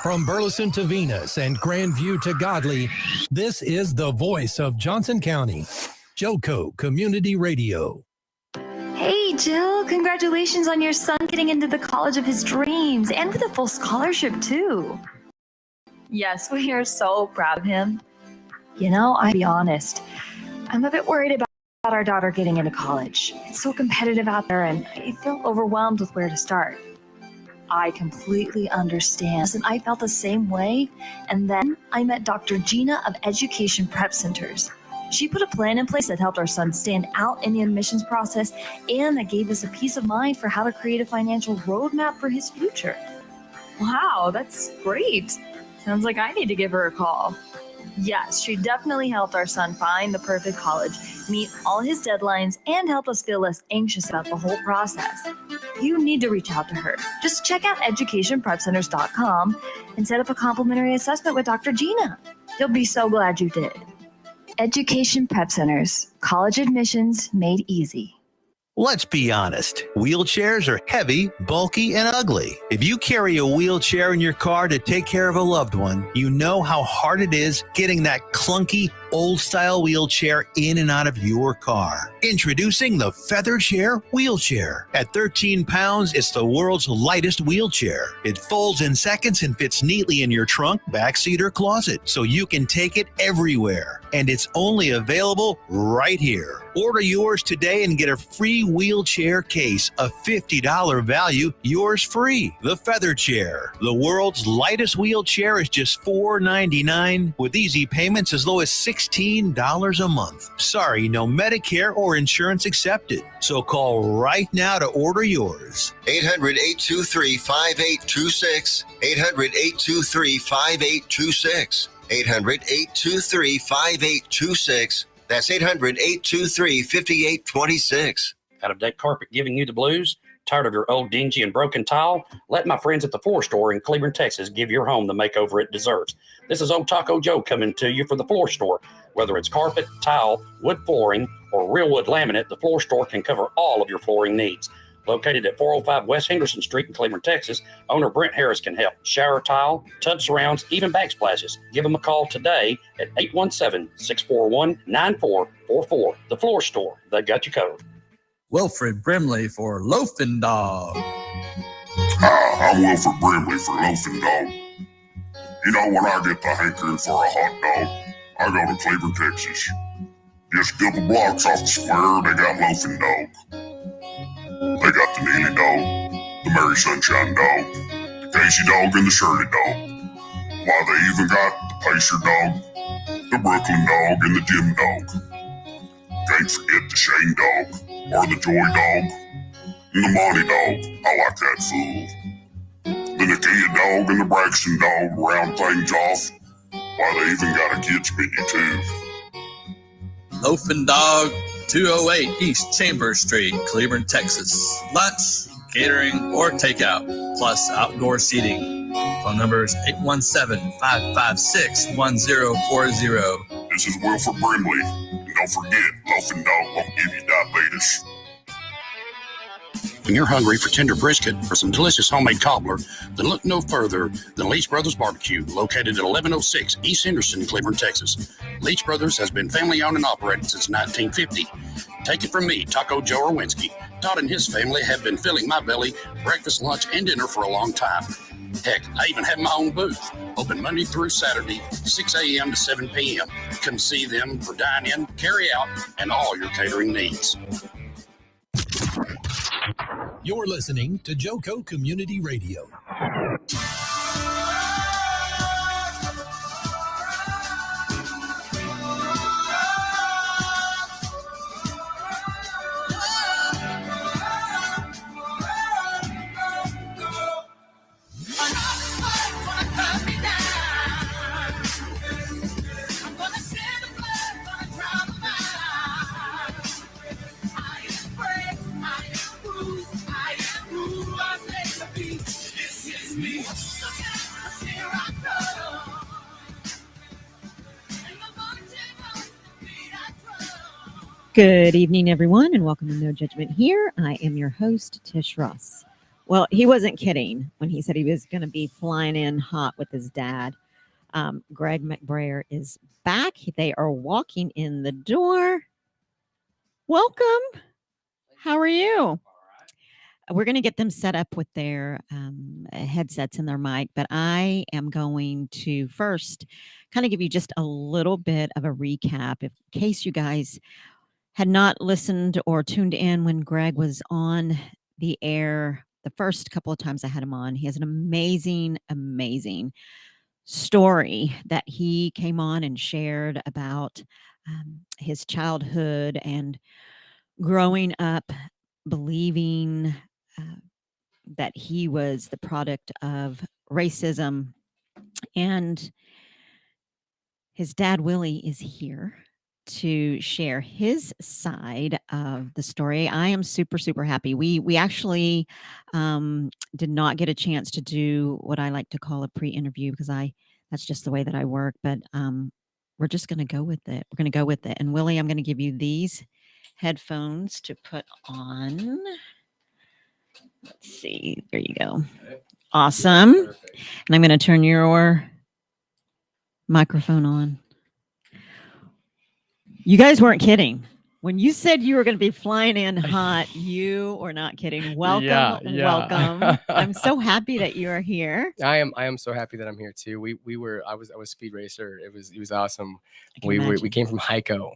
From Burleson to Venus and Grandview to Godley, this is the voice of Johnson County, JoCo Community Radio. Hey, Jill, congratulations on your son getting into the college of his dreams and with a full scholarship, too. Yes, we are so proud of him. You know, I'll be honest, I'm a bit worried about our daughter getting into college. It's so competitive out there, and I feel overwhelmed with where to start. I completely understand. And I felt the same way. And then I met Dr. Gina of Education Prep Centers. She put a plan in place that helped our son stand out in the admissions process and that gave us a peace of mind for how to create a financial roadmap for his future. Wow, that's great. Sounds like I need to give her a call. Yes, she definitely helped our son find the perfect college, meet all his deadlines, and help us feel less anxious about the whole process. You need to reach out to her. Just check out educationprepcenters.com and set up a complimentary assessment with Dr. Gina. You'll be so glad you did. Education Prep Centers, college admissions made easy. Let's be honest. Wheelchairs are heavy, bulky, and ugly. If you carry a wheelchair in your car to take care of a loved one, you know how hard it is getting that clunky, old-style wheelchair in and out of your car. Introducing the Feather Chair Wheelchair. At 13 pounds, it's the world's lightest wheelchair. It folds in seconds and fits neatly in your trunk, backseat, or closet, so you can take it everywhere. And it's only available right here. Order yours today and get a free wheelchair case, a $50 value, yours free. The Feather Chair. The world's lightest wheelchair is just $4.99 with easy payments as low as $16 a month. Sorry, no Medicare or insurance accepted. So call right now to order yours. 800-823-5826. 800-823-5826. 800-823-5826. That's 800-823-5826. Out of deck carpet giving you the blues? Tired of your old dingy and broken tile? Let my friends at the Floor Store in Cleveland, Texas give your home the makeover it deserves. This is Old Taco Joe coming to you for the Floor Store. Whether it's carpet, tile, wood flooring, or real wood laminate, the Floor Store can cover all of your flooring needs. Located at 405 West Henderson Street in Cleveland, Texas, owner Brent Harris can help. Shower tile, tub surrounds, even backsplashes. Give them a call today at 817-641-9444. The Floor Store, they got you covered. Wilfred Brimley for Loafing Dog. Hi, I'm Wilfred Brimley for Loafing Dog. You know, when I get the hankering for a hot dog, I go to Cleveland, Texas. Just a couple blocks off the square, they got Loafing Dog. They got the Neely Dog, the Mary Sunshine Dog, the Casey Dog, and the Shirley Dog. Why, they even got the Pacer Dog, the Brooklyn Dog, and the Jim Dog. Can't forget the Shane Dog, or the Joy Dog, and the Monty Dog. I like that fool. The Nakia Dog and the Braxton Dog round things off. Why, they even got a kids menu too. Loafing Dog, 208 East Chambers Street, Cleveland, Texas. Lunch, catering, or takeout, plus outdoor seating. Phone number is 817-556-1040. This is Wilford Brimley. And don't forget, Loafing Dog won't give you diabetes. When you're hungry for tender brisket or some delicious homemade cobbler, then look no further than Leach Brothers Barbecue, located at 1106 East Henderson, Cleveland, Texas. Leach Brothers has been family-owned and operated since 1950. Take it from me, Taco Joe Orwinski. Todd and his family have been filling my belly breakfast, lunch, and dinner for a long time. Heck, I even have my own booth, open Monday through Saturday, 6 a.m. to 7 p.m. Come see them for dine-in, carry-out, and all your catering needs. You're listening to JoCo Community Radio. Good evening, everyone, and welcome to No Judgment here. I am your host, Tish Ross. Well, he wasn't kidding when he said he was going to be flying in hot with his dad. Greg McBrayer is back. They are walking in the door. Welcome. How are you? We're going to get them set up with their headsets and their mic, but I am going to first kind of give you just a little bit of a recap in case you guys had not listened or tuned in when Greg was on the air the first couple of times I had him on. He has an amazing, amazing story that he came on and shared about his childhood and growing up believing that he was the product of racism. And his dad, Willie, is here to share his side of the story. I am super, super happy. We actually did not get a chance to do what I like to call a pre-interview because that's just the way that I work. But we're just going to go with it. We're going to go with it. And Willie, I'm going to give you these headphones to put on. Let's see. There you go. Awesome. Perfect. And I'm going to turn your microphone on. You guys weren't kidding. When you said you were going to be flying in hot, you were not kidding. Welcome, welcome. I'm so happy that you are here. I am so happy that I'm here too. I was speed racer. It was awesome. We came from Heiko.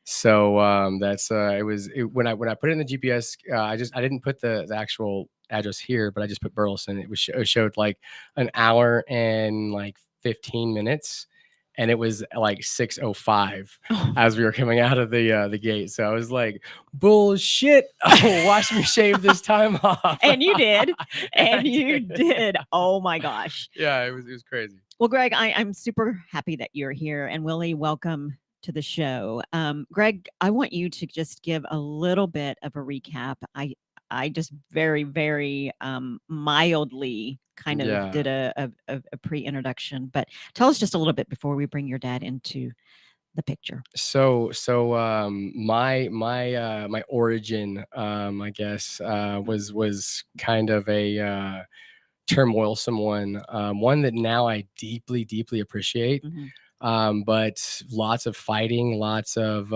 So when I put it in the GPS, I didn't put the actual address here, but I just put Burleson. It showed like an hour and like 15 minutes. And it was like 6:05 as we were coming out of the gate. So I was like, bullshit. Watch me shave this time off. And you did. And you did. Oh my gosh. Yeah, it was crazy. Well, Greg, I'm super happy that you're here. And Willie, welcome to the show. Greg, I want you to just give a little bit of a recap. I just very, very mildly kind of did a pre-introduction, but tell us just a little bit before we bring your dad into the picture. So my origin, I guess, was kind of a turmoilsome one that now I deeply, deeply appreciate. Mm-hmm. But lots of fighting, lots of,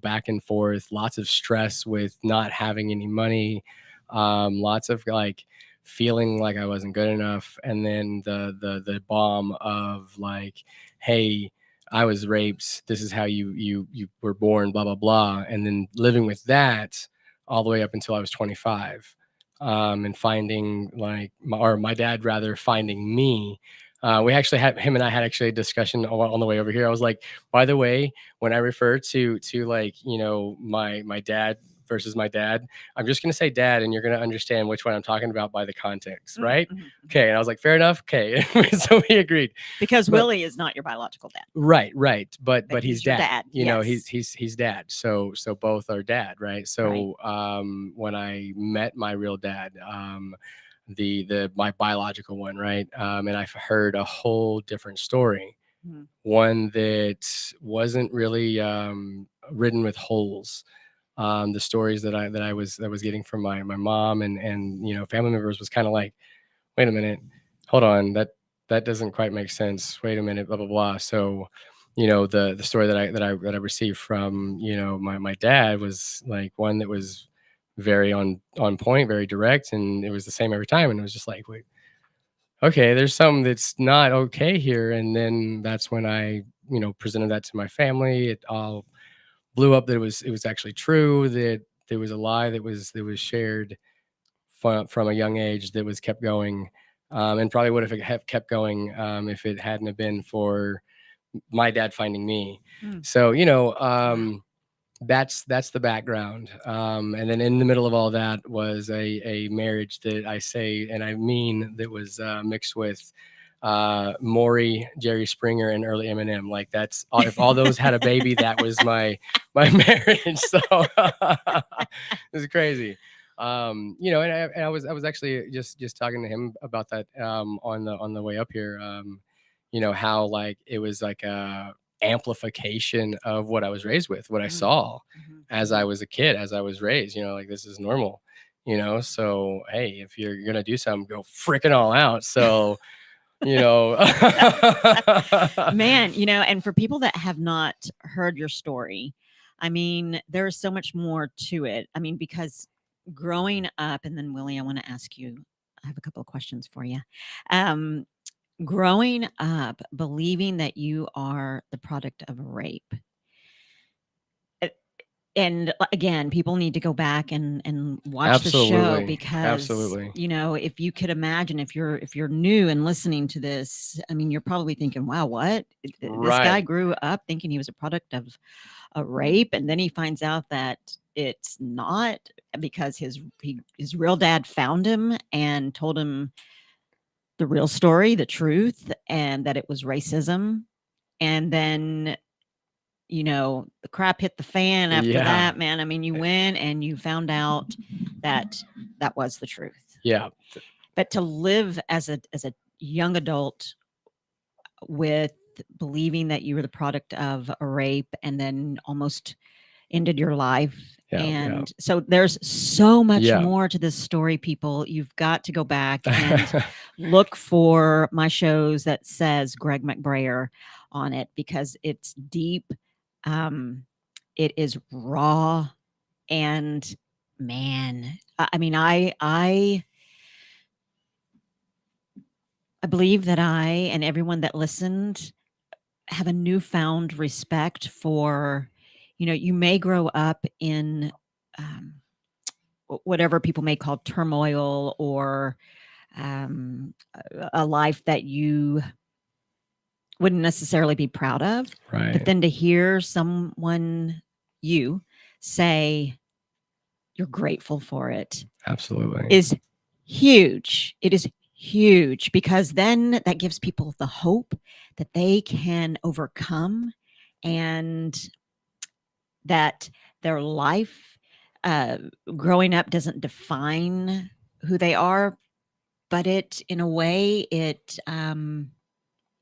back and forth, lots of stress with not having any money, lots of like feeling like I wasn't good enough. And then the bomb of like, hey, I was raped. This is how you were born, blah, blah, blah. And then living with that all the way up until I was 25, and finding my dad rather finding me. We actually had him and I had actually a discussion on the way over here. I was like, by the way, when I refer to like, my dad versus my dad, I'm just going to say dad, and you're going to understand which one I'm talking about by the context. Right. Mm-hmm. Okay. And I was like, fair enough. Okay. So we agreed. Because Willie is not your biological dad. Right. But he's dad. Dad. He's dad. So both are dad. Right. So, when I met my real dad, my biological one, right? And I've heard a whole different story, one that wasn't really ridden with holes. The stories that I was getting from my mom and family members was kind of like, wait a minute, hold on, that doesn't quite make sense. Wait a minute, blah blah blah. So, the story that I received from my dad was like one that was very on point, very direct, and it was the same every time. And it was just like, wait, okay, there's something that's not okay here. And then that's when I, presented that to my family. It all blew up that it was actually true, that there was a lie that was shared from a young age that was kept going, and probably would have kept going if it hadn't have been for my dad finding me. So, that's the background. And then in the middle of all that was a marriage that I say, and I mean, that was mixed with Maury, Jerry Springer, and early Eminem. Like that's if all those had a baby, that was my marriage. So it was crazy. And I was actually just talking to him about that on the way up here. How like it was like a amplification of what I was raised with, what I saw as I was a kid, as I was raised, like this is normal, you know? So, hey, if you're going to do something, go freaking all out. So, you know, Man, you know, and for people that have not heard your story, I mean, there's so much more to it. I mean, because growing up, and then Willie, I want to ask you, I have a couple of questions for you. Growing up, believing that you are the product of a rape. And again, people need to go back and watch the show, Absolutely. because Absolutely. you know, if you could imagine, if you're new and listening to this, I mean, you're probably thinking, wow, what? This guy Right. grew up thinking he was a product of a rape, and then he finds out that it's not, because his real dad found him and told him the real story, the truth, and that it was racism. And then, you know, the crap hit the fan after Yeah. that, man. I mean, you went and you found out that that was the truth. Yeah. But to live as a young adult with believing that you were the product of a rape, and then almost ended your life. Yeah, And so there's so much Yeah. more to this story, people. You've got to go back and look for my shows that says Greg McBrayer on it, because it's deep. It is raw, and man, I mean, I believe that I and everyone that listened have a newfound respect for, you know, you may grow up in whatever people may call turmoil, or a life that you wouldn't necessarily be proud of. Right. But then to hear someone, you, say you're grateful for it, Absolutely. is huge. It is huge, because then that gives people the hope that they can overcome, and that their life growing up doesn't define who they are, but it, in a way, it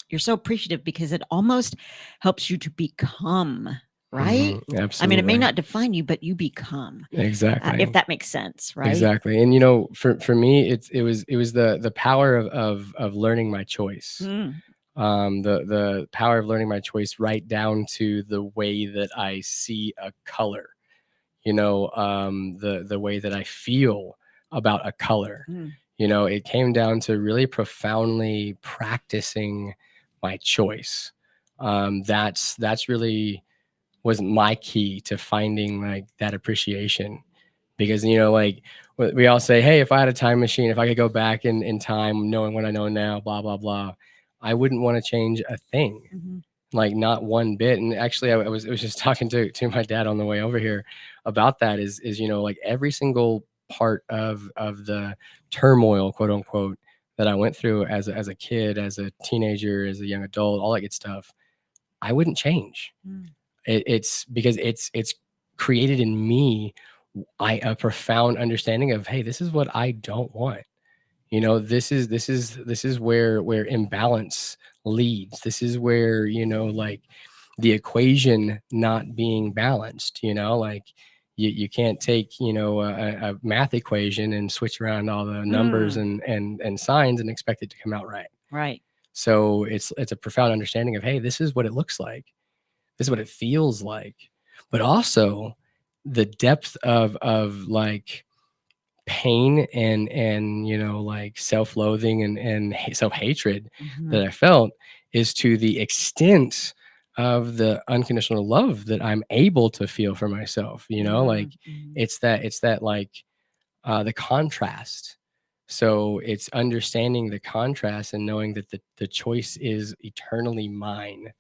you're so appreciative, because it almost helps you to become, right? Absolutely. I mean, it may not define you, but you become. Exactly. If that makes sense, right? Exactly. And you know, for me, it was the power of learning my choice. Mm. The power of learning my choice, right down to the way that I see a color, you know, the way that I feel about a color. Mm. You know, it came down to really profoundly practicing my choice. That's really was my key to finding like that appreciation. Because, you know, like we all say, hey, if I had a time machine, if I could go back in time, knowing what I know now, blah, blah, blah, I wouldn't want to change a thing. Mm-hmm. Like not one bit. And actually I was just talking to my dad on the way over here about that is, you know, like every single part of the turmoil, quote unquote, that I went through as a kid, as a teenager, as a young adult, all that good stuff, I wouldn't change. Mm. It's because it's created in me a profound understanding of, hey, this is what I don't want. You know, this is where imbalance leads. This is where, you know, like the equation not being balanced, you know, like you can't take, you know, a math equation and switch around all the numbers and signs and expect it to come out right. Right. So it's a profound understanding of, hey, this is what it looks like. This is what it feels like. But also the depth of like pain and you know, like self-loathing and self-hatred that I felt is to the extent of the unconditional love that I'm able to feel for myself, you know, like it's that like the contrast. So it's understanding the contrast and knowing that the choice is eternally mine.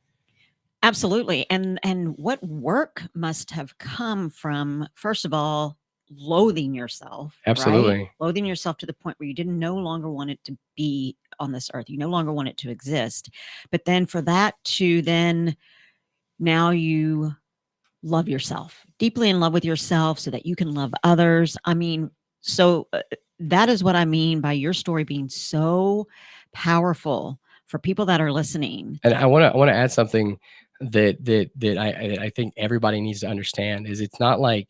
Absolutely. And what work must have come from, first of all, loathing yourself. Absolutely. Right? Loathing yourself to the point where you didn't no longer want it to be on this earth. You no longer want it to exist. But then for that to then, now you love yourself, deeply in love with yourself, so that you can love others. I mean, so that is what I mean by your story being so powerful for people that are listening. And I want to add something that I think everybody needs to understand is it's not like,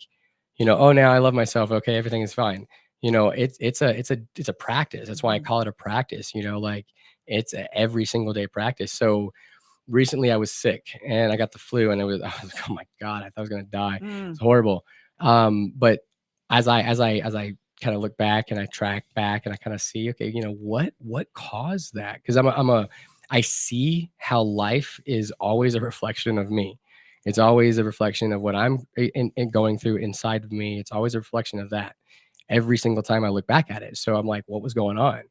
you know, oh, now I love myself. Okay, everything is fine. it's a practice. That's why I call it a practice. Like it's a every single day practice. So recently I was sick and I got the flu, and I was like, oh my God, I thought I was gonna die. It's horrible. But as I kind of look back and I track back and I kind of see, okay, what caused that? Because I see how life is always a reflection of me. It's always a reflection of what I'm going through inside of me. It's always a reflection of that every single time I look back at it. So I'm like, what was going on?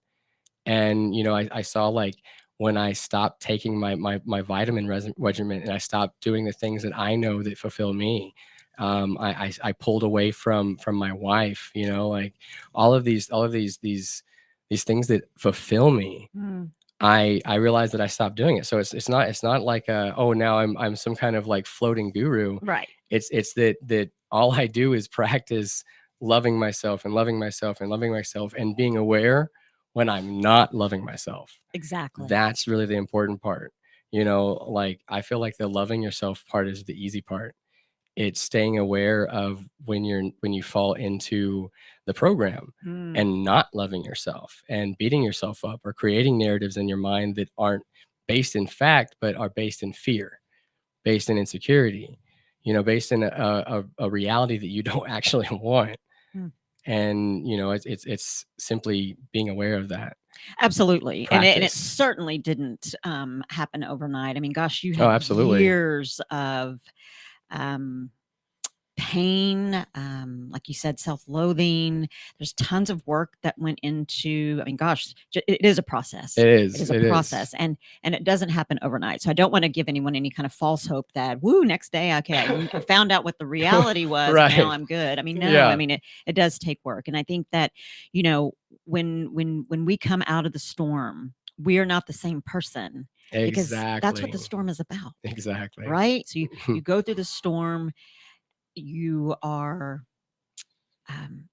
And, I saw like when I stopped taking my vitamin regimen and I stopped doing the things that I know that fulfill me. I pulled away from my wife, like all of these things that fulfill me. I realized that I stopped doing it. So it's not like now I'm some kind of like floating guru. Right. It's that all I do is practice loving myself and loving myself and loving myself and being aware when I'm not loving myself. Exactly. That's really the important part. Like I feel like the loving yourself part is the easy part. It's staying aware of when you fall into the program and not loving yourself and beating yourself up or creating narratives in your mind that aren't based in fact, but are based in fear, based in insecurity, based in a reality that you don't actually want. And, it's simply being aware of that. Absolutely. And it Practice. certainly didn't happen overnight. I mean, gosh, you Oh, had absolutely. years of pain, like you said, self-loathing. There's tons of work that went into, I mean, gosh, it is a process. It is. It is a process. And it doesn't happen overnight. So I don't want to give anyone any kind of false hope that, next day, okay, I found out what the reality was. Right. And now I'm good. I mean, no, Yeah. I mean, it does take work. And I think that, when we come out of the storm, we are not the same person. Because that's what the storm is about. Exactly. Right? So you go through the storm, you are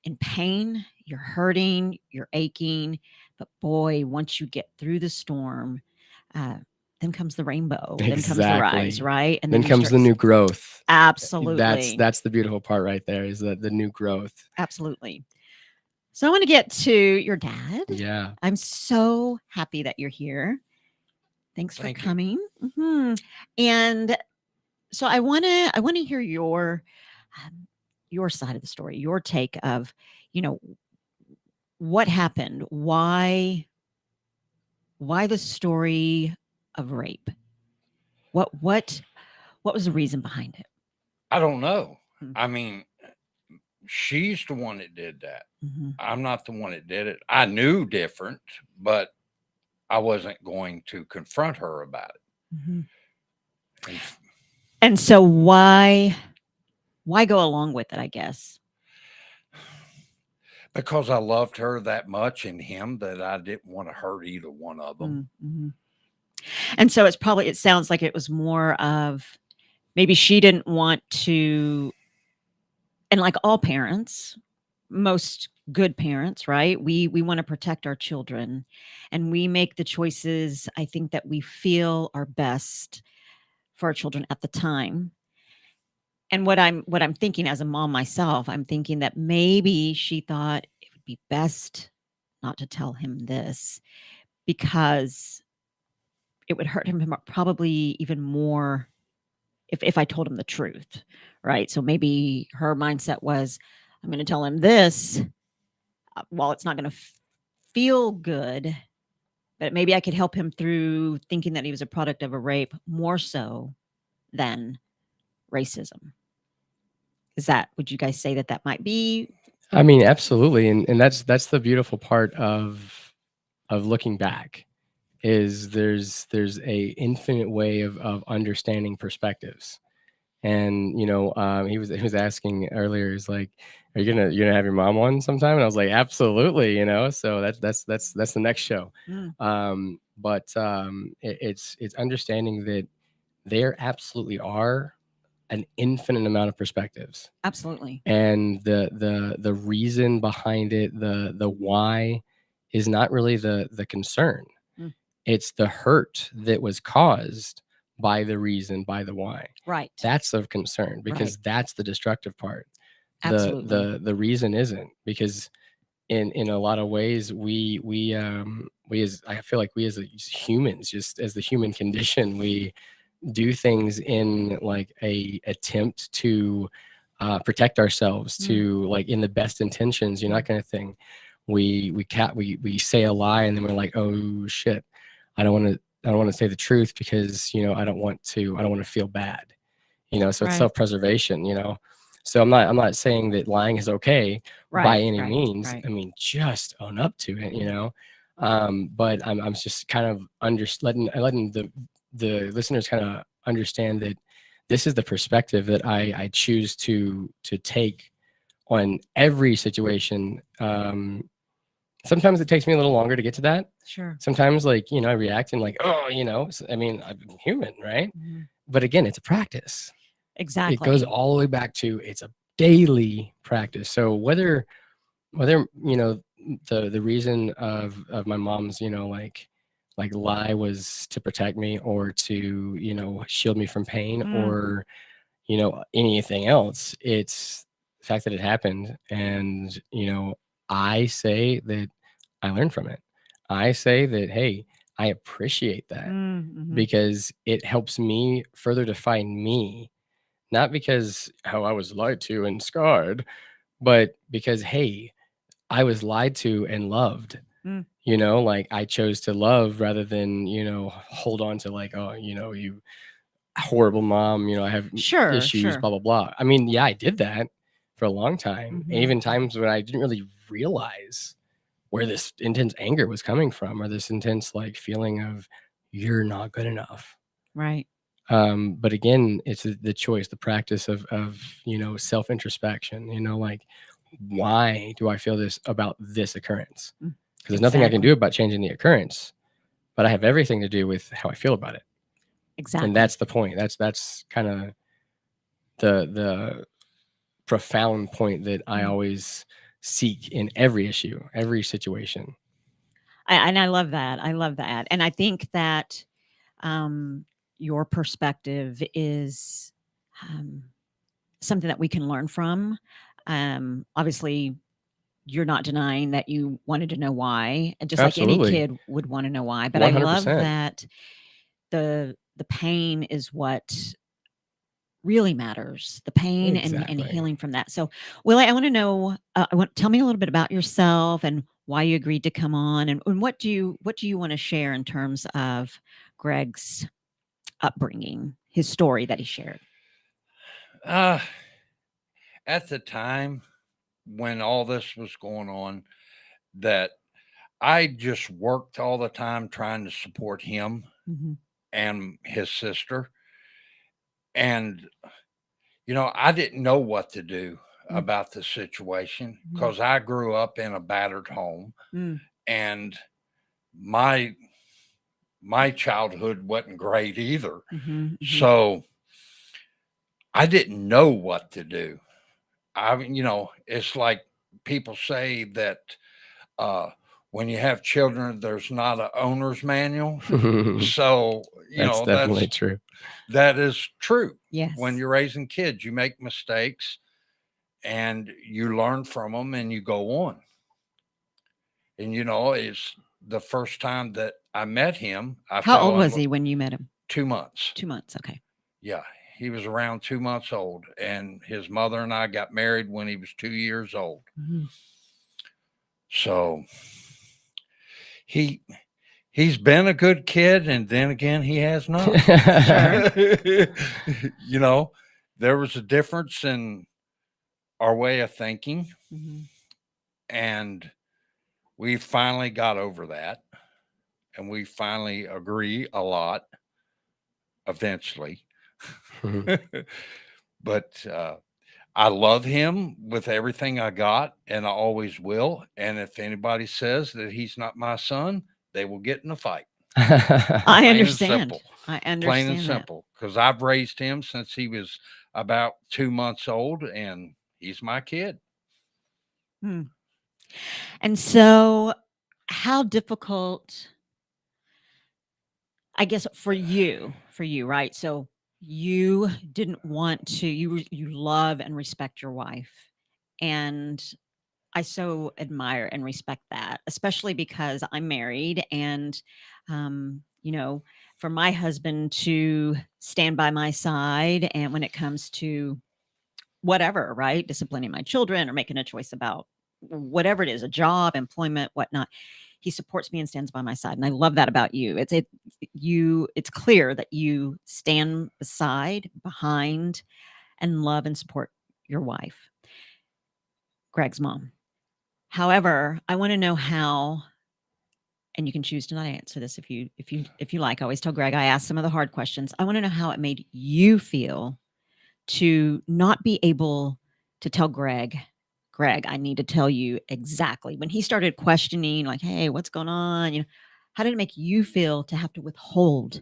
in pain, you're hurting, you're aching, but boy, once you get through the storm, then comes the rainbow, then comes the rise, right? And then comes the new growth. Absolutely. That's the beautiful part right there, is the new growth. Absolutely. So I want to get to your dad. Yeah. I'm so happy that you're here. Thanks for coming. And so I want to hear your side of the story, your take of, what happened, why the story of rape, what was the reason behind it? I don't know. I mean, she's the one that did that. I'm not the one that did it. I knew different, but I wasn't going to confront her about it. And so why go along with it, I guess? Because I loved her that much and him that I didn't want to hurt either one of them. And so it sounds like it was more of maybe she didn't want to, and like all parents, most good parents, right? We want to protect our children, and we make the choices, I think, that we feel are best for our children at the time. And what I'm thinking as a mom myself, I'm thinking that maybe she thought it would be best not to tell him this because it would hurt him probably even more if I told him the truth, right? So maybe her mindset was, I'm going to tell him this while it's not going to feel good, but maybe I could help him through thinking that he was a product of a rape more so than racism. Would you guys say that might be? I mean, absolutely. And that's the beautiful part of looking back, is there's a infinite way of understanding perspectives. And he was asking earlier, is like, are you gonna have your mom on sometime? And I was like, absolutely, so that's the next show. But it's understanding that there absolutely are an infinite amount of perspectives. Absolutely. And the reason behind it, the why, is not really the concern. It's the hurt that was caused by the reason, by the why. Right. That's of concern, because that's the destructive part. Absolutely. The reason isn't, because in a lot of ways, we as I feel like we as humans, just as the human condition, we do things in like a attempt to protect ourselves, to like in the best intentions, you know, that kind of thing. We say a lie, and then we're like, oh shit, I don't want to say the truth because, you know, I don't want to feel bad, you know. So it's Right. self-preservation, you know. So I'm not saying that lying is okay by any means. Right. I mean, just own up to it, you know. But I'm just kind of letting the listeners kind of understand that this is the perspective that I choose to take on every situation. Sometimes it takes me a little longer to get to that. Sure. Sometimes, like, you know, I react and like, oh, you know, I mean, I'm human, right? Mhm. But again, it's a practice. Exactly. It goes all the way back to it's a daily practice. So whether you know, the reason of my mom's, you know, like lie was to protect me or to, you know, shield me from pain or, you know, anything else, it's the fact that it happened. And, you know, I say that I learned from it. I say that, hey, I appreciate that because it helps me further define me, not because how I was lied to and scarred, but because, hey, I was lied to and loved. You know, like I chose to love rather than, you know, hold on to like, oh, you know, you horrible mom, you know, I have issues, blah, blah, blah. I mean, yeah, I did that for a long time. And even times when I didn't really realize where this intense anger was coming from, or this intense like feeling of you're not good enough. Right. But again, it's the choice, the practice of, you know, self-introspection, you know, like, why do I feel this about this occurrence? Because there's nothing I can do about changing the occurrence, but I have everything to do with how I feel about it. Exactly. And that's the point. That's kind of the profound point that I always seek in every issue, every situation. And I love that. I love that. And I think that your perspective is something that we can learn from. Obviously, you're not denying that you wanted to know why, and just Absolutely. like any kid would want to know why. But 100%. I love that the pain is what really matters, the pain and healing from that. So, Willie, I want to know, tell me a little bit about yourself and why you agreed to come on, and what do you want to share in terms of Greg's upbringing, his story that he shared? At the time when all this was going on, that I just worked all the time trying to support him and his sister. And, you know, I didn't know what to do about the situation because I grew up in a battered home and my childhood wasn't great either. So I didn't know what to do. I mean, you know, it's like people say that when you have children, there's not an owner's manual. So, you know, definitely true. That is true. Yes. When you're raising kids, you make mistakes and you learn from them and you go on. And, you know, it's the first time that I met him. How old was he when you met him? 2 months. 2 months. Okay. Yeah. He was around 2 months old, and his mother and I got married when he was 2 years old. So he's been a good kid, and then again, he has not. You know, there was a difference in our way of thinking, and we finally got over that, and we finally agree a lot eventually. But I love him with everything I got, and I always will. And if anybody says that he's not my son, they will get in a fight. I understand. I understand. Plain and simple, because I've raised him since he was about 2 months old, and he's my kid. And so, how difficult, I guess, for you, right? So you didn't want to, you love and respect your wife, and I so admire and respect that, especially because I'm married and, you know, for my husband to stand by my side and when it comes to whatever, right? Disciplining my children or making a choice about whatever it is, a job, employment, whatnot. He supports me and stands by my side. And I love that about you. It's clear that you stand behind and love and support your wife, Greg's mom. However, I want to know how, and you can choose to not answer this if you like. I always tell Greg I ask some of the hard questions. I want to know how it made you feel to not be able to tell Greg, I need to tell you exactly when he started questioning, like, hey, what's going on? You know, how did it make you feel to have to withhold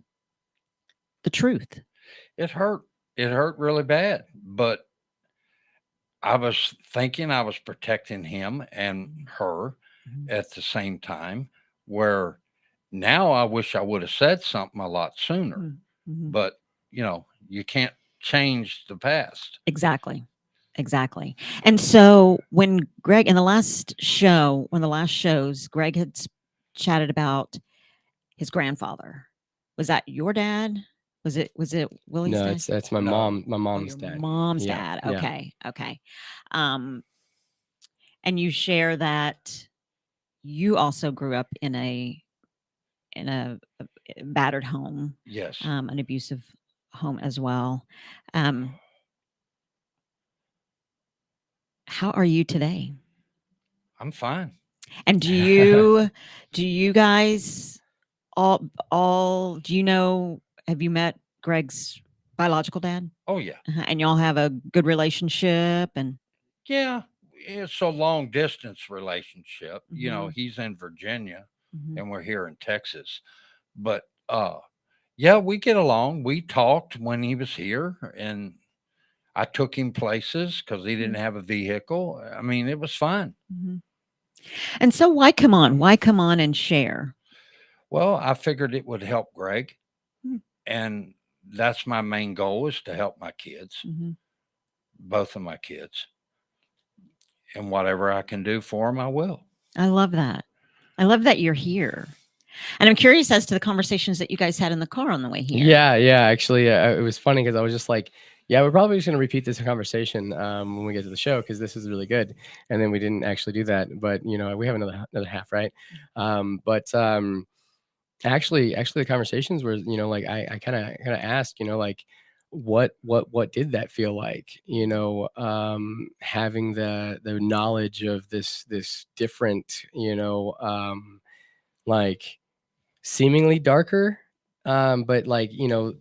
the truth? It hurt. It hurt really bad, but I was thinking I was protecting him and her at the same time, where now I wish I would have said something a lot sooner. But, you know, you can't change the past. Exactly. And so when Greg, in the last show, one of the last shows, Greg had chatted about his grandfather. Was that your dad? Was it Willie's No, dad? that's my mom. My mom's dad. Mom's Yeah, dad. Okay. And you share that you also grew up in a battered home. Yes. An abusive home as well. How are you today? I'm fine. And do you guys all do you know, have you met Greg's biological dad? Oh, yeah. And y'all have a good relationship and Yeah, it's a long distance relationship. You know, he's in Virginia and we're here in Texas. But yeah, we get along. We talked when he was here and I took him places because he didn't have a vehicle. I mean, it was fun. And so why come on and share? Well, I figured it would help Greg. And that's my main goal, is to help my kids, both of my kids. And whatever I can do for them, I will. I love that. I love that you're here. And I'm curious as to the conversations that you guys had in the car on the way here. Yeah. Actually, it was funny because I was just like, yeah, we're probably just going to repeat this conversation when we get to the show because this is really good. And then we didn't actually do that. But, you know, we have another half, right? Actually, the conversations were, you know, like I kind of asked, you know, like, what did that feel like, you know, having the knowledge of this different, you know, like seemingly darker, but like, you know,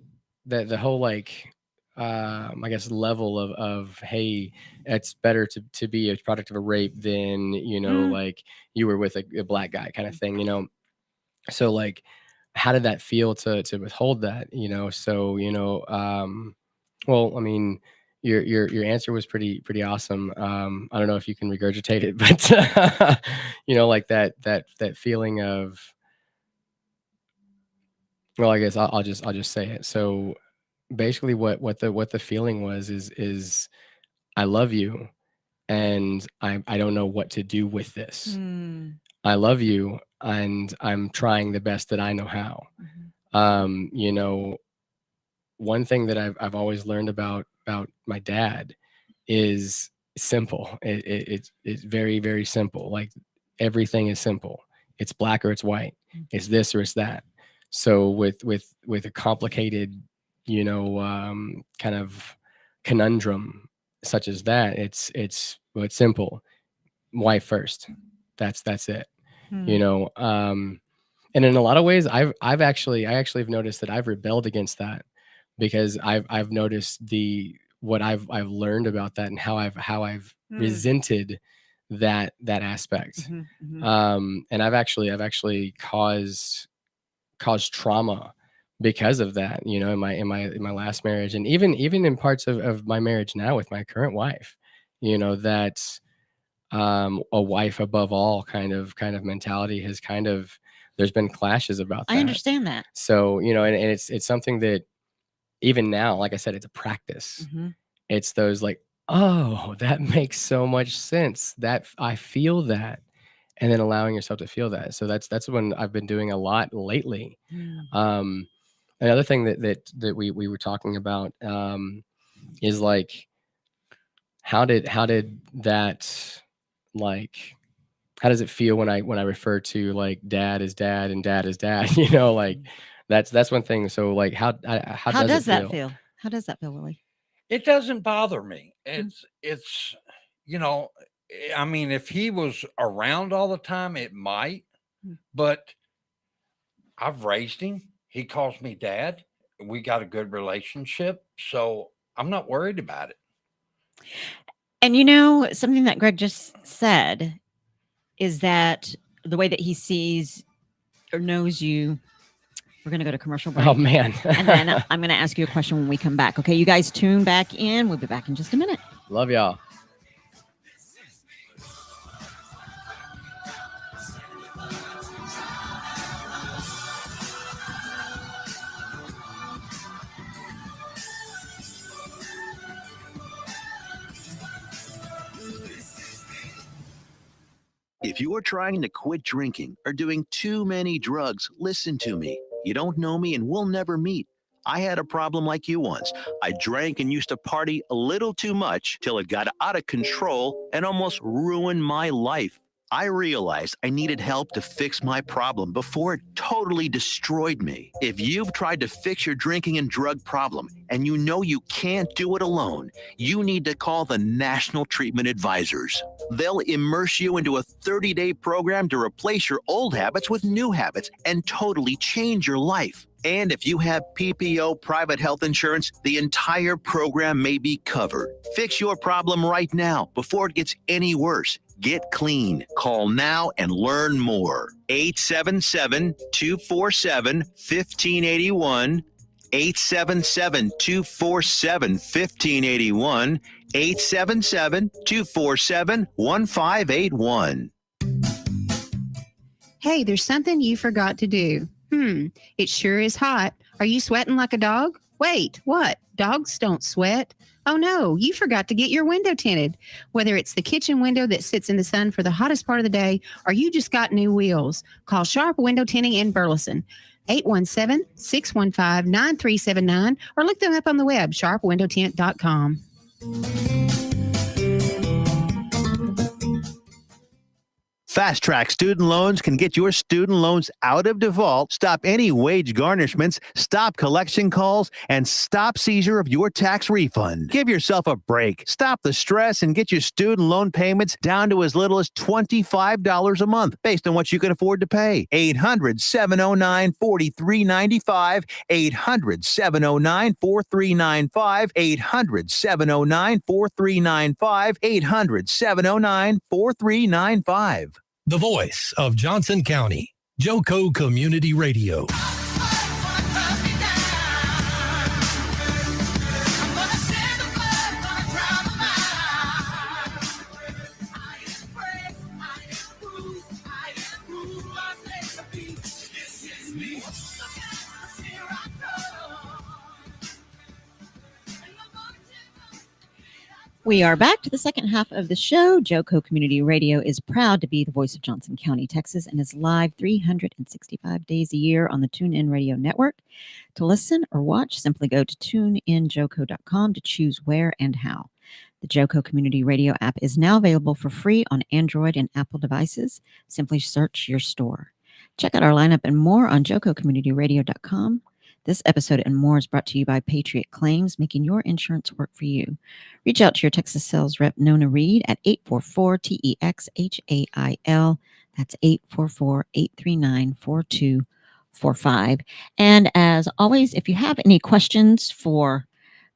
the whole like I guess level of hey, it's better to be a product of a rape than, you know, like you were with a black guy kind of thing, you know. So like, how did that feel to withhold that, you know? So, you know, well, I mean, your answer was pretty awesome. I don't know if you can regurgitate it, but you know, like that feeling of, well, I guess I'll just say it. So basically what the feeling was is I love you and I don't know what to do with this. I love you and I'm trying the best that I know how. You know, one thing that I've always learned about my dad is simple. It's very, very simple. Like everything is simple. It's black or it's white. It's this or it's that. So with a complicated, you know, kind of conundrum such as that, it's simple. Wife first. That's it. You know, and in a lot of ways, I actually have noticed that I've rebelled against that because I've noticed what I've learned about that and how I've resented that aspect. And I've actually caused trauma because of that, you know, in my last marriage, and even in parts of my marriage now with my current wife, you know, that's a wife above all kind of mentality has kind of, there's been clashes about that. I understand that. So, you know, and it's something that even now, like I said, it's a practice. It's those like oh, that makes so much sense. That I feel that, and then allowing yourself to feel that. So that's when I've been doing a lot lately. Um, another thing that we were talking about is like, how did that, like, how does it feel when I refer to like dad is dad and dad is dad? You know, like that's one thing. So like, how does that feel? How does that feel, Willie? It doesn't bother me. It's, you know, I mean, if he was around all the time, it might, but I've raised him. He calls me dad. We got a good relationship. So I'm not worried about it. And you know, something that Greg just said is that the way that he sees or knows you. We're going to go to commercial break. Oh, man. And then I'm going to ask you a question when we come back. Okay, you guys tune back in. We'll be back in just a minute. Love y'all. If you are trying to quit drinking or doing too many drugs, listen to me. You don't know me and we'll never meet. I had a problem like you once. I drank and used to party a little too much till it got out of control and almost ruined my life. I realized I needed help to fix my problem before it totally destroyed me. If you've tried to fix your drinking and drug problem and you know you can't do it alone, you need to call the National Treatment Advisors. They'll immerse you into a 30-day program to replace your old habits with new habits and totally change your life. And if you have PPO private health insurance, the entire program may be covered. Fix your problem right now before it gets any worse. Get clean. Call now and learn more. 877-247-1581. 877-247-1581. 877-247-1581. Hey, there's something you forgot to do. It sure is hot. Are you sweating like a dog? Wait, what? Dogs don't sweat. Oh no, you forgot to get your window tinted. Whether it's the kitchen window that sits in the sun for the hottest part of the day, or you just got new wheels, call Sharp Window Tinting in Burleson. 817-615-9379, or look them up on the web, sharpwindowtint.com. Fast Track Student Loans can get your student loans out of default, stop any wage garnishments, stop collection calls, and stop seizure of your tax refund. Give yourself a break. Stop the stress and get your student loan payments down to as little as $25 a month based on what you can afford to pay. 800-709-4395. 800-709-4395. 800-709-4395. 800-709-4395. The voice of Johnson County, Joco Community Radio. We are back to the second half of the show. Joco Community Radio is proud to be the voice of Johnson County, Texas, and is live 365 days a year on the TuneIn Radio Network. To listen or watch, simply go to tuneinjoco.com to choose where and how. The Joco Community Radio app is now available for free on Android and Apple devices. Simply search your store. Check out our lineup and more on jococommunityradio.com. This episode and more is brought to you by Patriot Claims, making your insurance work for you. Reach out to your Texas sales rep, Nona Reed, at 844-TEXHAIL. That's 844-839-4245. And as always, if you have any questions for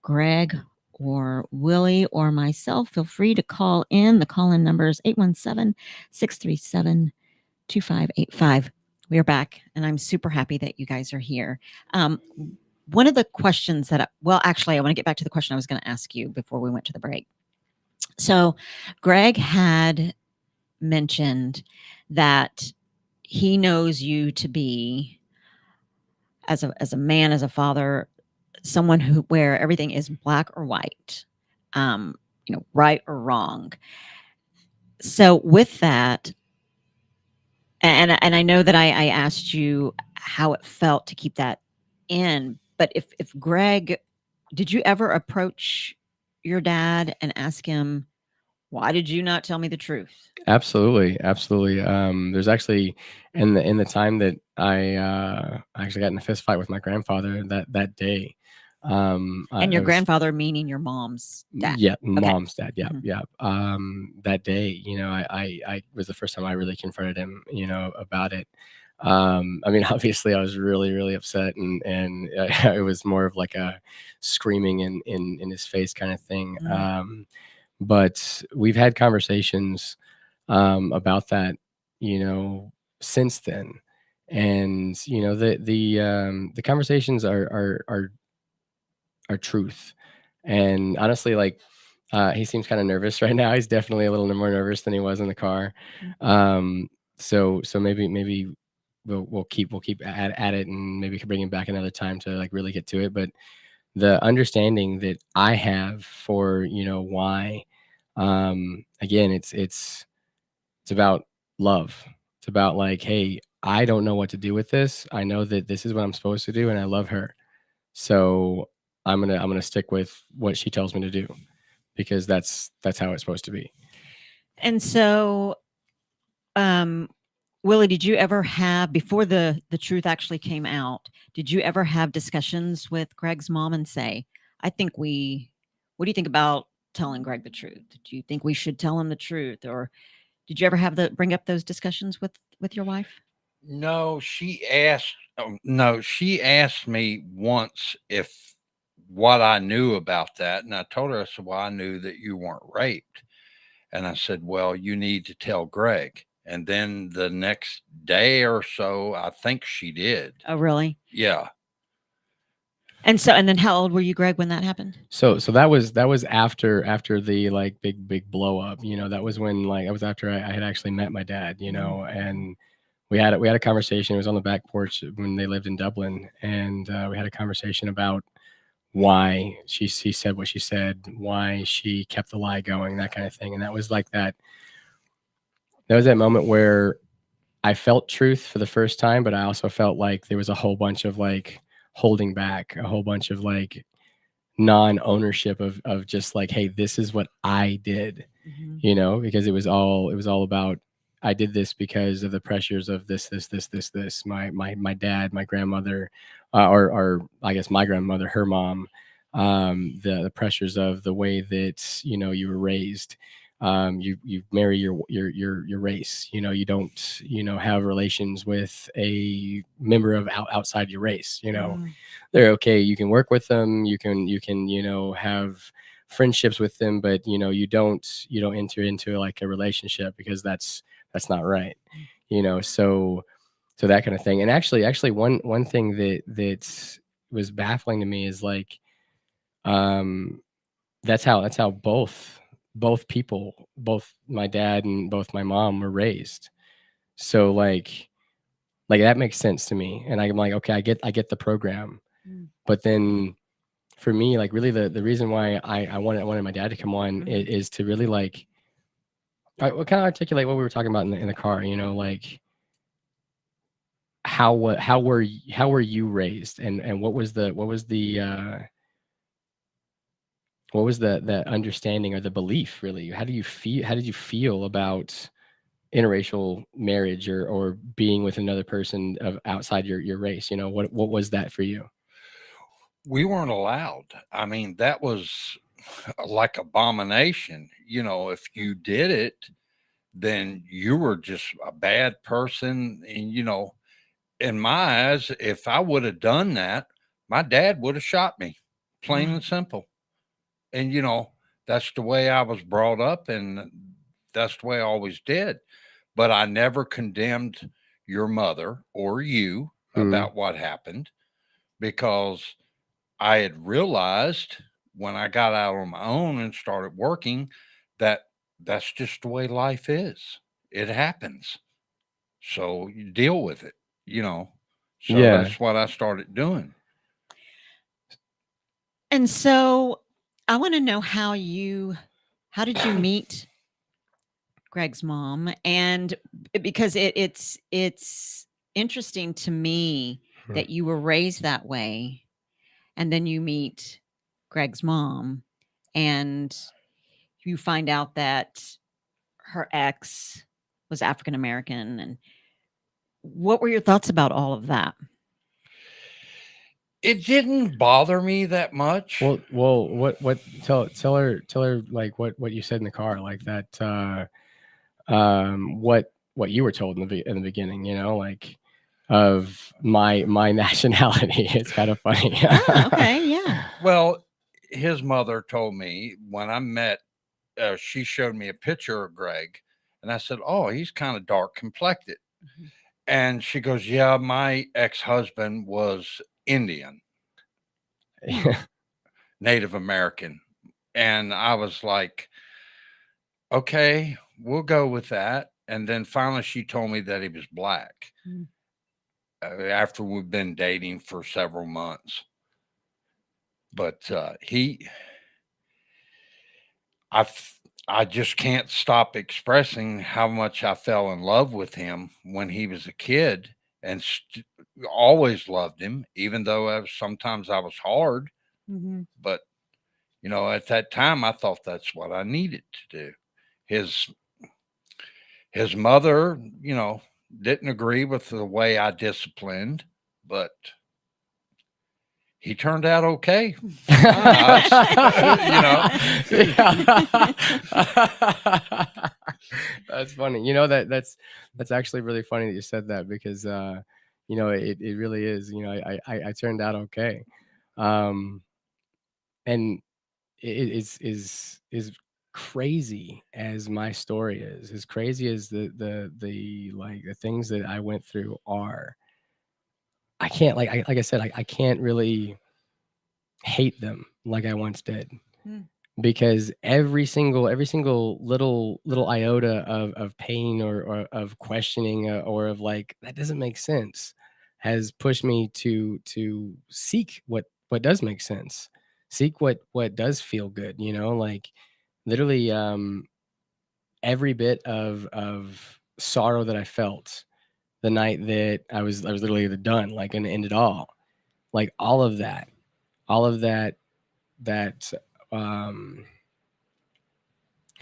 Greg or Willie or myself, feel free to call in. The call-in number is 817-637-2585. We are back, and I'm super happy that you guys are here. One of the questions that, I want to get back to the question I was going to ask you before we went to the break. So Greg had mentioned that he knows you to be, as a man, as a father, someone where everything is black or white. right or wrong. So with that, and I know that I asked you how it felt to keep that in, but if Greg, did you ever approach your dad and ask him, why did you not tell me the truth? Absolutely, absolutely. There's actually in the time that I actually got in a fist fight with my grandfather that day. And your it was grandfather meaning your mom's dad. Yeah, Okay. mom's dad. Yeah, Mhm. yeah. That day, I was the first time I really confronted him, about it. I mean, obviously, I was really, really upset, and it was more of like a screaming in his face kind of thing. But we've had conversations about that, since then, and the conversations are truth. And honestly, like, he seems kind of nervous right now. He's definitely a little more nervous than he was in the car. Um, so maybe we'll keep at it, and maybe could bring him back another time to like really get to it. But the understanding that I have for why, again, it's about love. It's about like, hey, I don't know what to do with this. I know that this is what I'm supposed to do, and I love her. So I'm gonna stick with what she tells me to do, because that's how it's supposed to be. And so, Willie, did you ever have, before the truth actually came out, did you ever have discussions with Greg's mom and say, what do you think about telling Greg the truth? Do you think we should tell him the truth? Or did you ever bring up those discussions with your wife? No, she asked me once if what I knew about that. And I told her, I said, well, I knew that you weren't raped. And I said, well, you need to tell Greg. And then the next day or so, I think she did. Oh, really? Yeah. And then how old were you, Greg, when that happened? So that was after the like big blow up. That was when, like, that was after I had actually met my dad. And we had a conversation. It was on the back porch when they lived in Dublin, and we had a conversation about why she said what she said, why she kept the lie going, that kind of thing. And that was like that was that moment where I felt truth for the first time, but I also felt like there was a whole bunch of like holding back, a whole bunch of like non-ownership of just like, hey, this is what I did, because it was all about, I did this because of the pressures of this. My dad, my grandmother, or I guess my grandmother, her mom, the pressures of the way that you were raised. You marry your race. You don't have relations with a member of outside your race. They're okay. You can work with them. You can have friendships with them, but you don't enter into like a relationship, because that's not right. So that kind of thing. And actually one thing that was baffling to me is like, that's how both people, both my dad and both my mom were raised. So like that makes sense to me. And I'm like, okay, I get the program. But then for me, like, really the reason why I wanted my dad to come on is to really like, I kind of articulate what we were talking about in the car, like how were you raised, and what was the understanding or the belief, really? How did you feel about interracial marriage, or being with another person of outside your race? What was that for you? We weren't allowed. I mean, that was like abomination. If you did it, then you were just a bad person. And, in my eyes, if I would have done that, my dad would have shot me, plain and simple. And, that's the way I was brought up, and that's the way I always did. But I never condemned your mother or you about what happened, because I had realized when I got out on my own and started working that that's just the way life is. It happens. So you deal with it, So Yeah. that's what I started doing. And so I want to know how you How did you meet Greg's mom? And because it's interesting to me that you were raised that way, and then you meet Greg's mom, and you find out that her ex was African American. And what were your thoughts about all of that? It didn't bother me that much. Well, what? Tell her like what you said in the car, like that. What you were told in the beginning, you know, like of my nationality. It's kind of funny. Oh, okay, yeah. Well, his mother told me when I met, she showed me a picture of Greg, and I said, "Oh, he's kind of dark complected." Mm-hmm. And she goes, "Yeah, my ex-husband was Indian, Native American." And I was like, "Okay, we'll go with that." And then finally she told me that he was black. Mm. After we've been dating for several months. But I just can't stop expressing how much I fell in love with him when he was a kid, and always loved him, even though sometimes I was hard. Mm-hmm. But, you know, at that time, I thought that's what I needed to do. His mother, you know, didn't agree with the way I disciplined, but he turned out okay. You know, that's funny. You know, that's actually really funny that you said that, because you know, it really is. You know, I turned out okay, and it is crazy as my story is, as crazy as the like the things that I went through are. I can't, like I said, I can't really hate them like I once did, because every single little iota of pain or of questioning or of like, that doesn't make sense, has pushed me to seek what does make sense, seek what does feel good, you know, like literally every bit of sorrow that I felt the night that I was literally done, like, and end it all, like all of that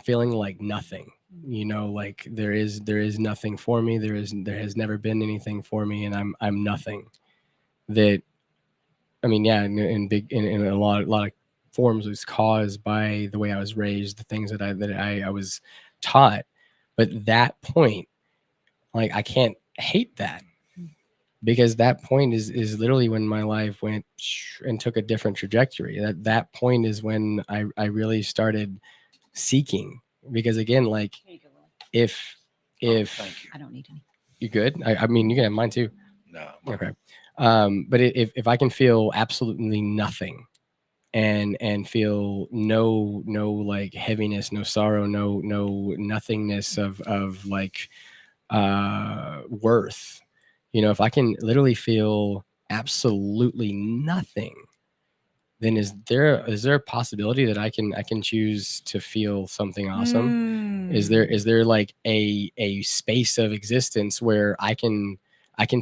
feeling like nothing, you know, like there is nothing for me, there has never been anything for me, and I'm nothing. That, I mean, yeah, in a lot of forms was caused by the way I was raised, the things that I was taught. But that point, like, I can't hate that, because that point is literally when my life went and took a different trajectory. That point is when I really started seeking, because again, like, if I don't need any. You good? I mean, you can have mine too. No. Okay. But if I can feel absolutely nothing, and feel no like heaviness, no sorrow, no nothingness of like worth, you know, if I can literally feel absolutely nothing, then is there a possibility that I can choose to feel something awesome? Is there like a space of existence where I can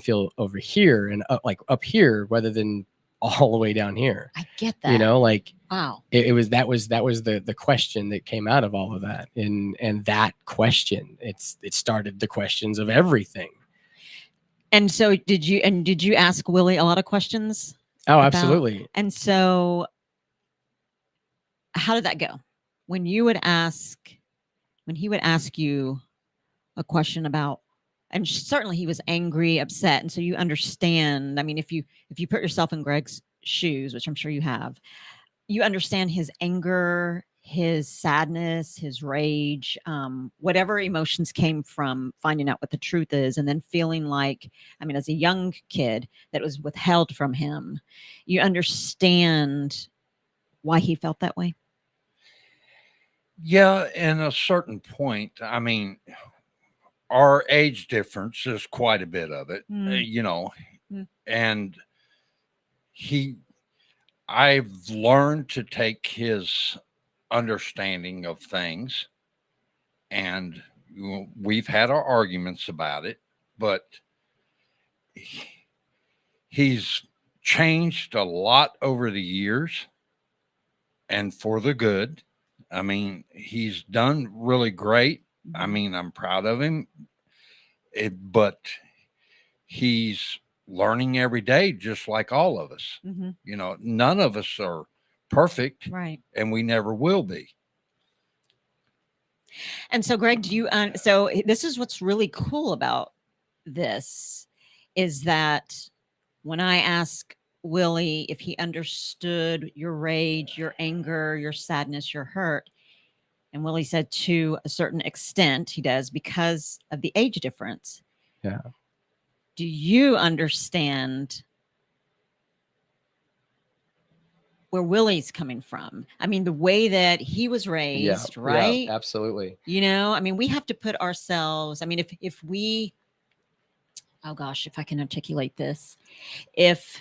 feel over here and up here, rather than all the way down here? I get that. You know, like, wow. That was the question that came out of all of that, and that question, it started the questions of everything. And so did you ask Willie a lot of questions? Oh, absolutely. And so how did that go? When he would ask you a question about, and certainly he was angry, upset. And so you understand, I mean, if you put yourself in Greg's shoes, which I'm sure you have, you understand his anger, his sadness, his rage, whatever emotions came from finding out what the truth is, and then feeling like, I mean, as a young kid, that was withheld from him. You understand why he felt that way? Yeah, in a certain point. I mean, our age difference is quite a bit of it, you know, and I've learned to take his understanding of things, and we've had our arguments about it, but he's changed a lot over the years, and for the good. I mean, he's done really great. I mean, I'm proud of him, but he's learning every day, just like all of us. You know, none of us are perfect, right? And we never will be. And so, Greg, do you? So this is what's really cool about this is that when I ask Willie if he understood your rage, your anger, your sadness, your hurt, and Willie said to a certain extent he does because of the age difference. Yeah. Do you understand where Willie's coming from? I mean, the way that he was raised, right? Yeah, absolutely. You know, I mean, we have to put ourselves, I mean, if we, oh gosh, if I can articulate this, if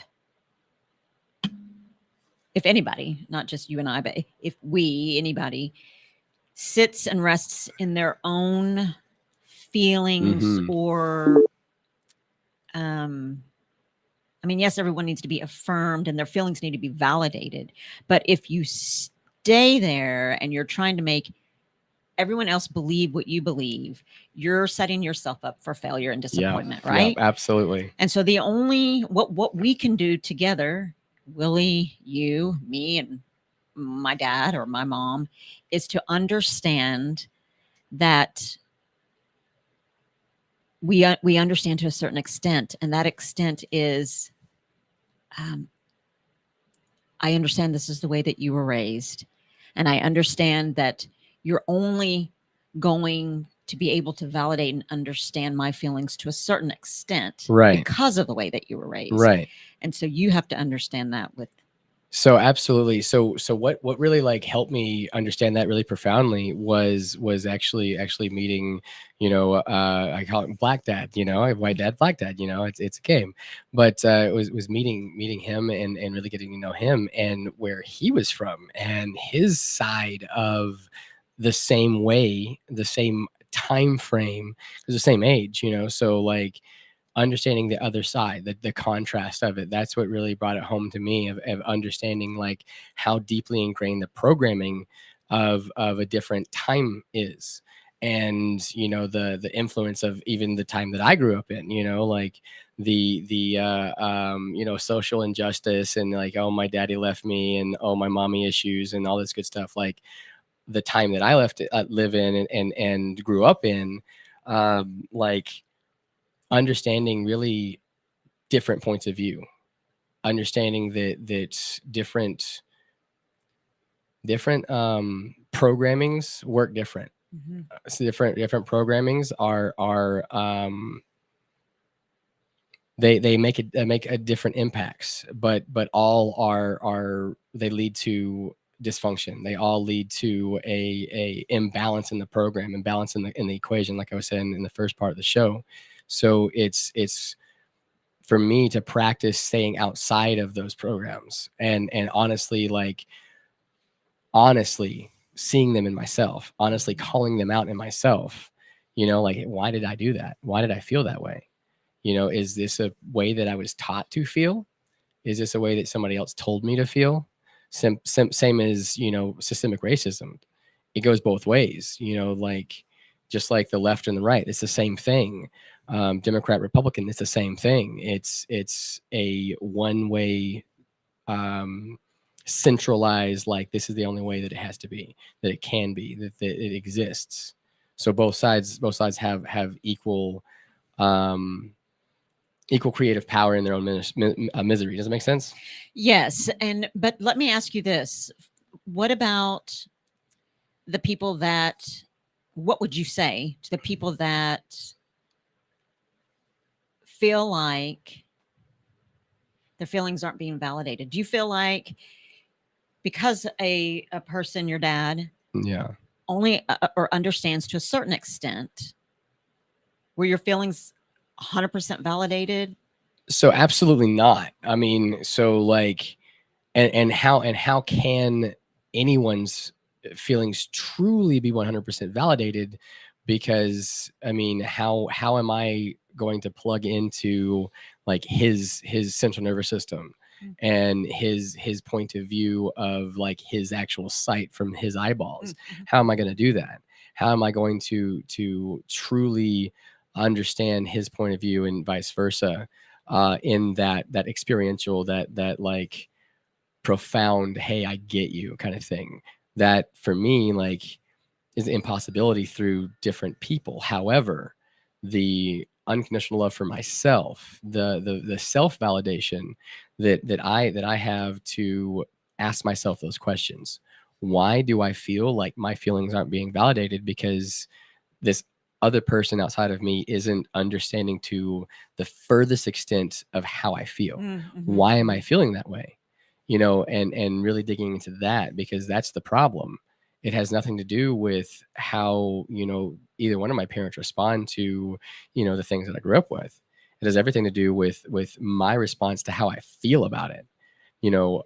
anybody, not just you and I, but if anybody sits and rests in their own feelings or, I mean, yes, everyone needs to be affirmed and their feelings need to be validated. But if you stay there and you're trying to make everyone else believe what you believe, you're setting yourself up for failure and disappointment, right? Yeah, absolutely. And so the only, what we can do together, Willie, you, me, and my dad or my mom, is to understand that we understand to a certain extent. And that extent is, I understand this is the way that you were raised. And I understand that you're only going to be able to validate and understand my feelings to a certain extent, right? Because of the way that you were raised, right? And so you have to understand that with. So absolutely. So what really like helped me understand that really profoundly was actually meeting, you know, I call it Black Dad, you know, White Dad, Black Dad, you know, it's a game, but it was meeting him and really getting to know him and where he was from and his side of the same way, the same time frame, the same age, you know, so like understanding the other side, the contrast of it, that's what really brought it home to me of understanding like how deeply ingrained the programming of a different time is. And, you know, the influence of even the time that I grew up in, you know, like the you know, social injustice and like, oh, my daddy left me and, oh, my mommy issues and all this good stuff. Like the time that I live in and grew up in, like, understanding really different points of view, understanding that different programmings work different. So different programmings are they make a different impacts, but all are they lead to dysfunction. They all lead to a imbalance in the program, imbalance in the equation, like I was saying in the first part of the show. So it's for me to practice staying outside of those programs and honestly seeing them in myself, honestly calling them out in myself, you know, like, why did I do that? Why did I feel that way? You know, is this a way that I was taught to feel? Is this a way that somebody else told me to feel? Same as, you know, systemic racism. It goes both ways, you know, like just like the left and the right, it's the same thing. Democrat, Republican, it's the same thing. It's a one-way centralized, like this is the only way that it has to be, that it can be, that it exists. So both sides have equal creative power in their own misery. Does it make sense? Yes. But let me ask you this. What about the people what would you say to the people that feel like their feelings aren't being validated? Do you feel like because a person, your dad, only or understands to a certain extent, were your feelings 100% validated? So absolutely not. I mean, so like, and how can anyone's feelings truly be 100% validated, because I mean, how am I going to plug into like his central nervous system and his point of view of like his actual sight from his eyeballs? How am I going to do that? How am I going to truly understand his point of view and vice versa, in that experiential, that like profound, hey, I get you kind of thing? That for me, like, is an impossibility through different people. However, the unconditional love for myself, the self-validation that I have to ask myself those questions. Why do I feel like my feelings aren't being validated? Because this other person outside of me isn't understanding to the furthest extent of how I feel. Why am I feeling that way? You know, and really digging into that, because that's the problem. It has nothing to do with how, you know, either one of my parents respond to, you know, the things that I grew up with. It has everything to do with my response to how I feel about it. You know,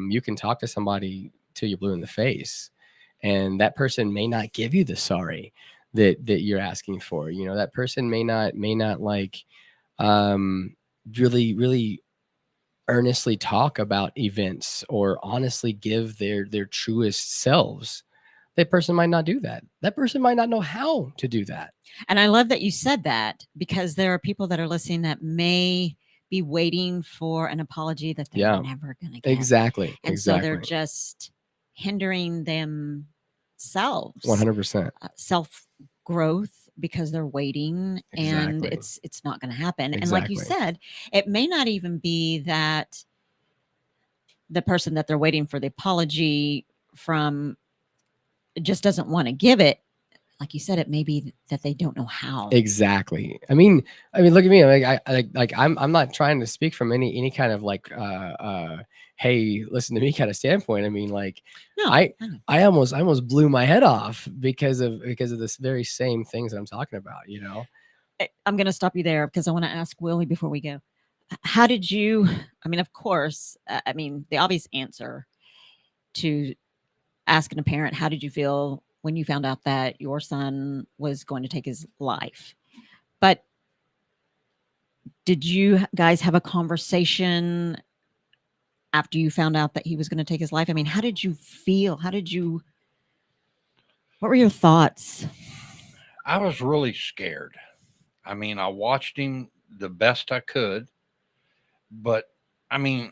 you can talk to somebody till you're blue in the face, and that person may not give you the sorry that you're asking for. You know, that person may not like really earnestly talk about events or honestly give their truest selves. That person might not do that. That person might not know how to do that. And I love that you said that, because there are people that are listening that may be waiting for an apology that they're never going to get. Exactly. And so they're just hindering themselves. 100%. Self-growth, because they're waiting, and it's not going to happen. And like you said, it may not even be that the person that they're waiting for the apology from just doesn't want to give it. Like you said, it may be that they don't know how. Exactly. I mean, look at me. I'm not trying to speak from any kind of like, hey, listen to me kind of standpoint. I mean, like, no, I almost blew my head off because of this very same things that I'm talking about. You know, I'm going to stop you there, because I want to ask Willie before we go. How did you? I mean, of course, the obvious answer to asking a parent, how did you feel when you found out that your son was going to take his life? But did you guys have a conversation after you found out that he was going to take his life? I mean, how did you feel? What were your thoughts? I was really scared. I mean, I watched him the best I could, but I mean,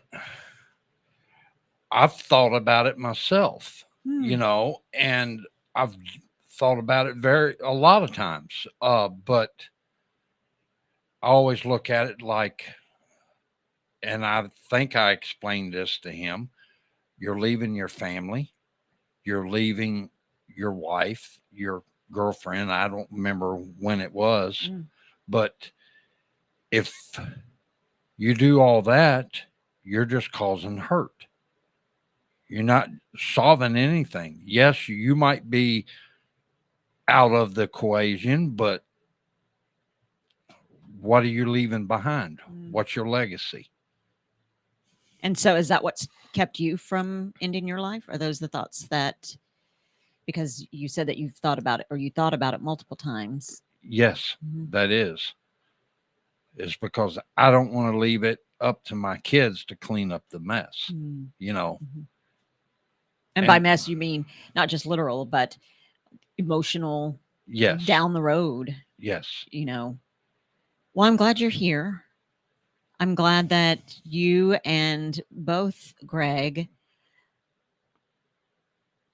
I've thought about it myself, you know, and I've thought about it a lot of times. But I always look at it like, and I think I explained this to him, you're leaving your family, you're leaving your wife, your girlfriend. I don't remember when it was, but if you do all that, you're just causing hurt. You're not solving anything. Yes, you might be out of the equation, but what are you leaving behind? What's your legacy? And so is that what's kept you from ending your life? Are those the thoughts that, because you said that you've thought about it, or you thought about it multiple times? Yes, that is. It's because I don't want to leave it up to my kids to clean up the mess, you know. And by mess, you mean not just literal, but emotional. Yes. Down the road. Yes. You know. Well, I'm glad you're here. I'm glad that you and both Greg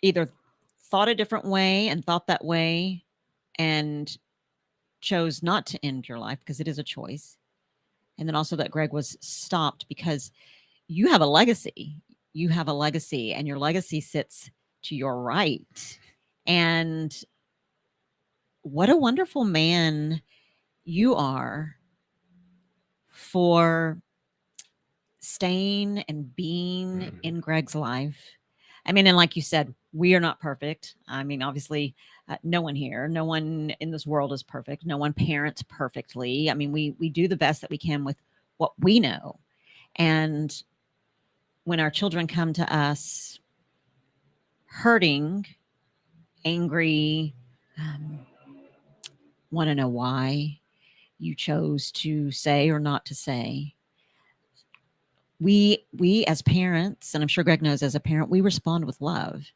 either thought a different way and thought that way and chose not to end your life, because it is a choice. And then also that Greg was stopped because you have a legacy. You have a legacy, and your legacy sits to your right. And what a wonderful man you are for staying and being in Greg's life. I mean, and like you said, we are not perfect. I mean, obviously, no one here, no one in this world is perfect. No one parents perfectly. I mean, we do the best that we can with what we know. And when our children come to us hurting angry, want to know why you chose to say or not to say. We as parents, and I'm sure Greg knows as a parent, we respond with love.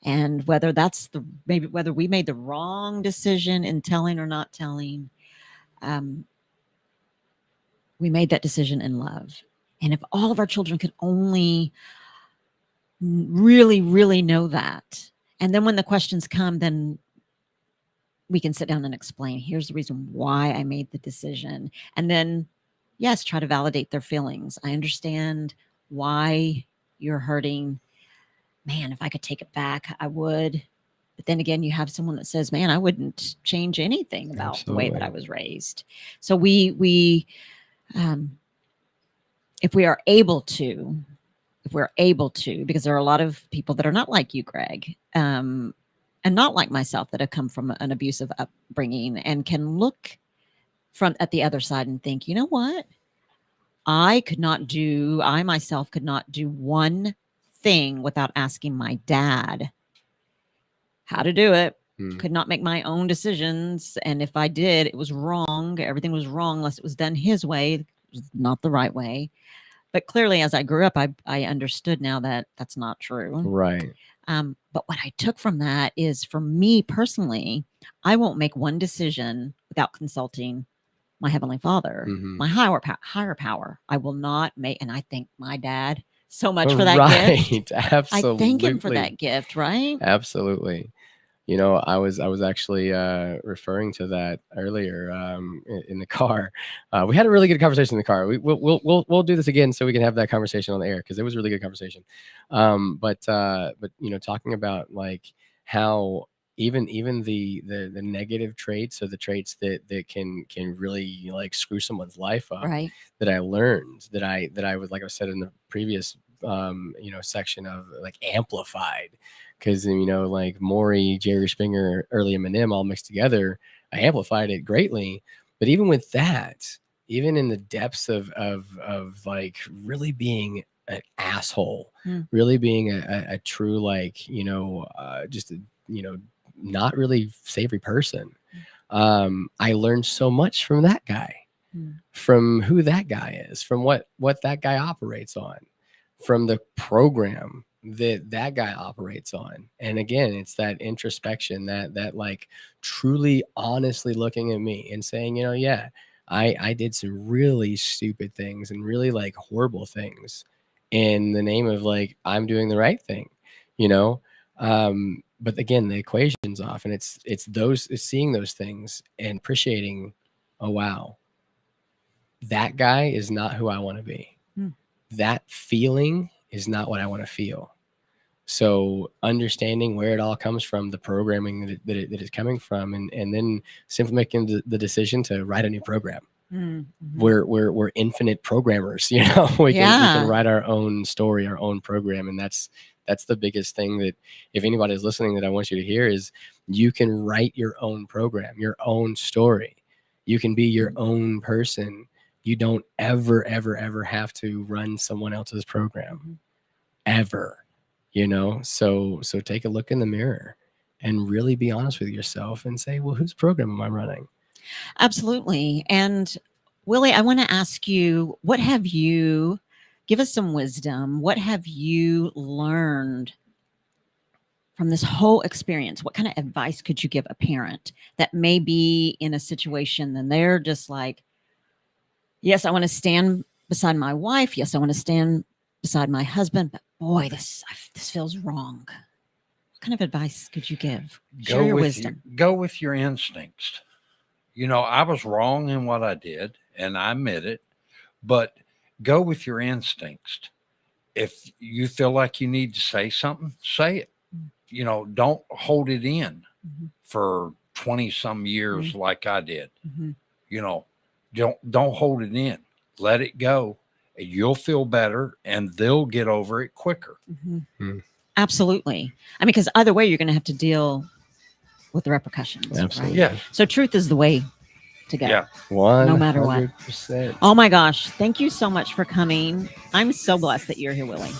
And whether that's whether we made the wrong decision in telling or not telling, we made that decision in love. And if all of our children could only really, really know that, and then when the questions come, then we can sit down and explain, here's the reason why I made the decision. And then, yes, try to validate their feelings. I understand why you're hurting. Man, if I could take it back, I would. But then again, you have someone that says, man, I wouldn't change anything about the way that I was raised. So we if we are able to, because there are a lot of people that are not like you, Greg, and not like myself, that have come from an abusive upbringing and can look at the other side and think, you know what? I myself could not do one thing without asking my dad how to do it. Could not make my own decisions. And if I did, it was wrong. Everything was wrong unless it was done his way. It was not the right way. But clearly, as I grew up, I understood now that that's not true. Right. But what I took from that is, for me personally, I won't make one decision without consulting my Heavenly Father, my higher power. I will not make, and I thank my dad so much for that gift. Absolutely. I thank him for that gift, right? Absolutely. You know, I was actually referring to that earlier in the car. We had a really good conversation in the car. We'll do this again so we can have that conversation on the air, because it was a really good conversation. But you know, talking about like how even the negative traits, or the traits that can really like screw someone's life up, right? That I learned that I would, like I said in the previous you know, section, of like amplified. Because, you know, like Maury, Jerry Springer, early Eminem all mixed together, I amplified it greatly. But even with that, even in the depths of like really being an asshole, really being a true, like, you know, just a, you know, not really savory person, I learned so much from that guy, from who that guy is, from what that guy operates on, from the program that guy operates on. And again, it's that introspection, that like truly honestly looking at me and saying, you know, yeah, I did some really stupid things and really like horrible things in the name of like, I'm doing the right thing, you know? But again, the equation's off, and it's seeing those things and appreciating, oh, wow, that guy is not who I want to be. That feeling is not what I want to feel. So understanding where it all comes from, the programming that it is coming from, and then simply making the decision to write a new program. We're infinite programmers, you know. We can write our own story, our own program, and that's the biggest thing that, if anybody's listening, that I want you to hear is, you can write your own program, your own story. You can be your own person. You don't ever have to run someone else's program, ever, you know? So take a look in the mirror and really be honest with yourself and say, well, whose program am I running? Absolutely. And Willie, I want to ask you, give us some wisdom. What have you learned from this whole experience? What kind of advice could you give a parent that may be in a situation and they're just like, yes, I want to stand beside my wife. Yes, I want to stand beside my husband. But boy, this feels wrong. What kind of advice could you give? Share your wisdom. Go with your instincts. You know, I was wrong in what I did, and I admit it. But go with your instincts. If you feel like you need to say something, say it. You know, don't hold it in for 20 some years like I did. You know, don't hold it in. Let it go. And you'll feel better, and they'll get over it quicker. Absolutely. I mean, because either way, you're going to have to deal with the repercussions. Absolutely. Right? Yeah. So truth is the way to go. Yeah. No matter what. 100%. Oh my gosh. Thank you so much for coming. I'm so blessed that you're here, Willie.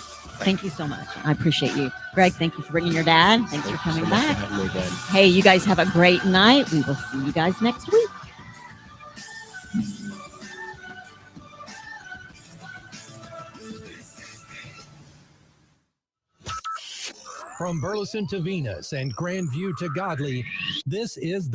Thank you so much. I appreciate you. Greg, thank you for bringing your dad. Thanks for coming so much back. for having me again. Hey, you guys have a great night. We will see you guys next week. From Burleson to Venus and Grandview to Godly, this is